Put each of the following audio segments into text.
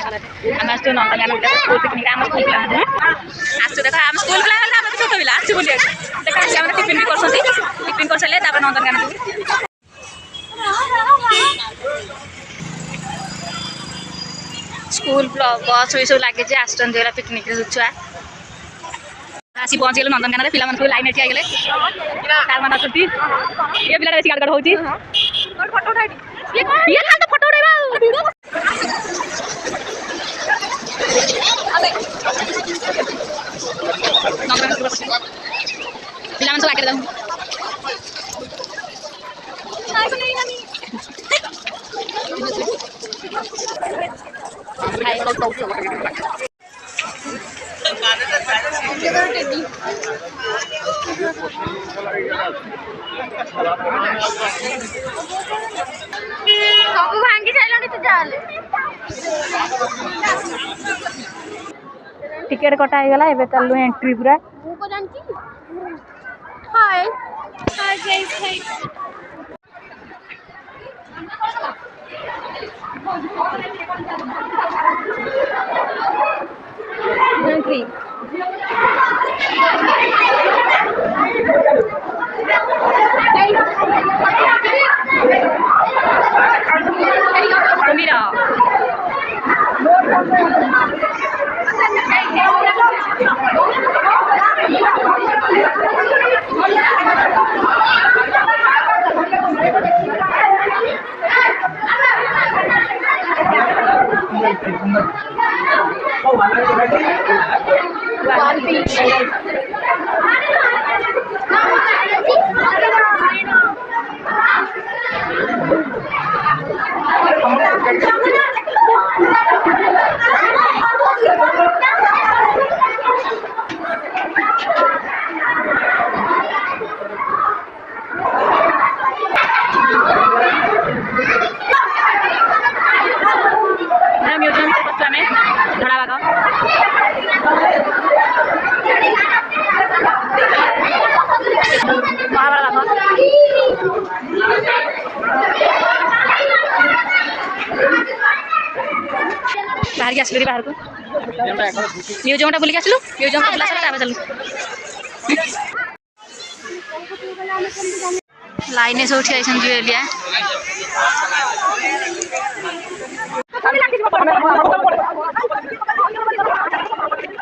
आम आसु नंदनकानन गुटे school picnic आम स्कूल पिला आसु देख आम स्कूल पिला आम छोट पिला आसु बोलिए देख पिला टिफिन भी करछंती टिफिन कर सारे तापर नंदनकानन स्कूल बस भी सब लगे आसुँच पिकनिक छुआ आसी पहुँच गए नंदनकानन पिला सब लाइन ठिया गले सार मान ये पिला बेसी गाड़ होची फोटो उठाई ये तो फोटो उठाइबा पिला सब आगे जाऊ सब भांगी साइलनी तू जाले टिकेट कटा हो गला एबे चलु एंट्री पूरा मु को जानची hi hi guys hi entry Mira. बाहर के आसलु बाहर को म्यूजियम टा बुल के आसलु म्यूजियम बुला सारा ताबे चलु लाइन से उठी आइसन जी एलिया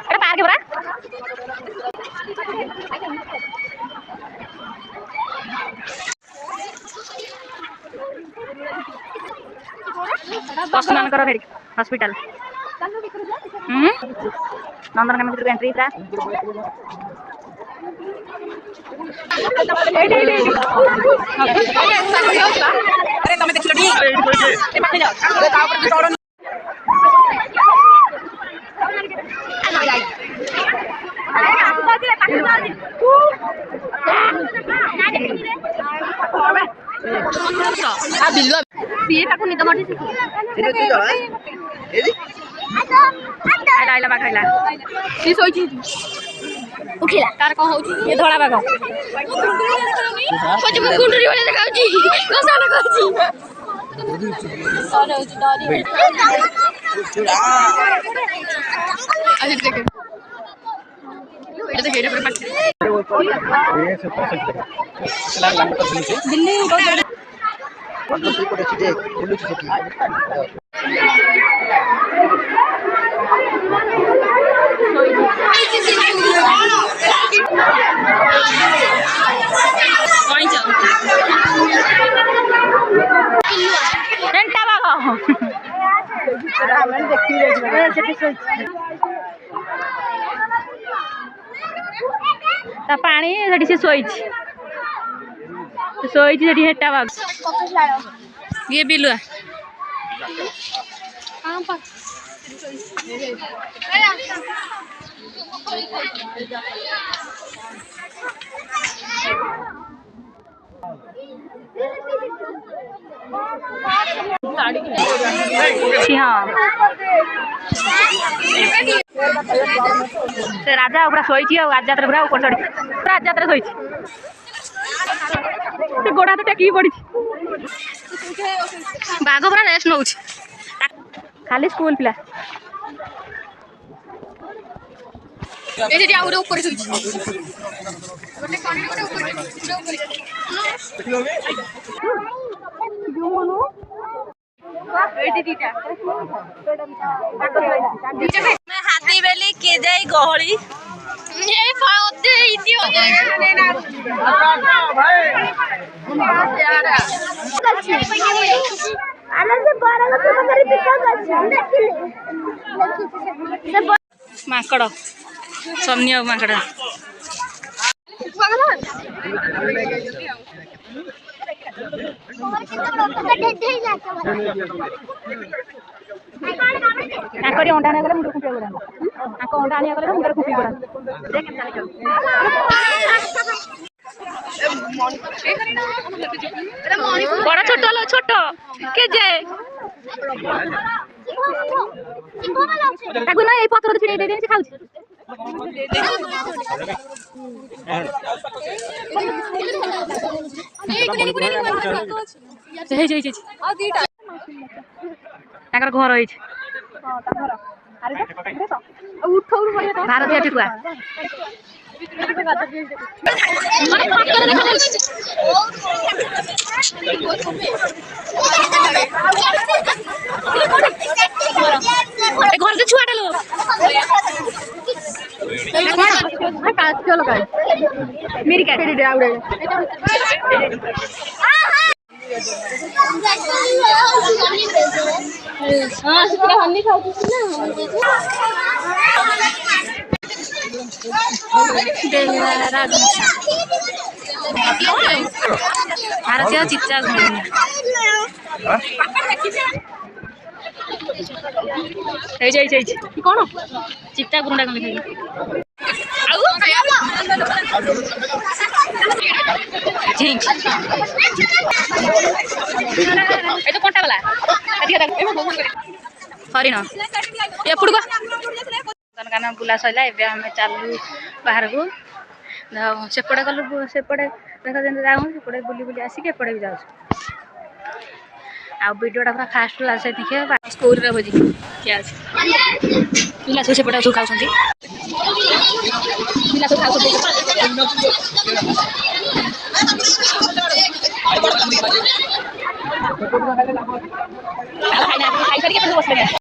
अरे पार्क बरा पशुमानकर हॉस्पिटल नंदनकानन भितर एंट्री था अरे तमे देखिलो नी ए पाटे जाओ अरे ता ऊपर चढ़ो आ बिल्लो पिए काटू नी तमठी से आइला बाखैला सी सोइची उठिला तार को होची ये धोळा बाग कोच मु गुंडरी वाले देखाउची कोसा देखाउची सारे होची डरी अरे देख ये गेट पर पट ये से पैसे चला लंबा तो नीचे दिल्ली को ठीक को देखिए दिल्ली से की पानी से सोई हेटा बाग ये बिलुआ हाँ राजा पूरा शोची राजा पूरा ऊपर चढ़ी राजा शोची गोड़ हाथ टेक पड़ी बाघ पूरा रेस्ट नौ खाली स्कूल पिला এই যে আউরে উপরে শুইছি গোটে কনে গোটে উপরে জুমনু এইটি দিটা हाथी बेली के जाई गहली ये फाउते इतियो माकड़ समनिया माकड़ आंकड़ी अंडा आने गले मुंडे खुपी पड़ा आंको अंडा आने गले मुंडे खुपी पड़ा बड़ा छोट लो छोट के जे ताकू ना ए पत्थर छिड़े दे दे से खाउछ हे जे आ दीटा ताकर घर होई भारतीय टिकुआ घर से छुआ डालो मेरी कैट भारतीय चित्रा कौन चित्ता गुंडा कमी तो कंटा वाला हरिण एपड़ गाना बुला सैला एवं आम चलू बाहर को सेपटे गलु सेपटे देख जमी जाऊँ सेपटे बुली बुली आसिक एपटे भी जाऊँ वीडियोटा पूरा फास्ट लास्ट देखिए स्कूल भोजी क्या पिला सब सेपटे सब खाऊँ पिला सब खाऊ खाई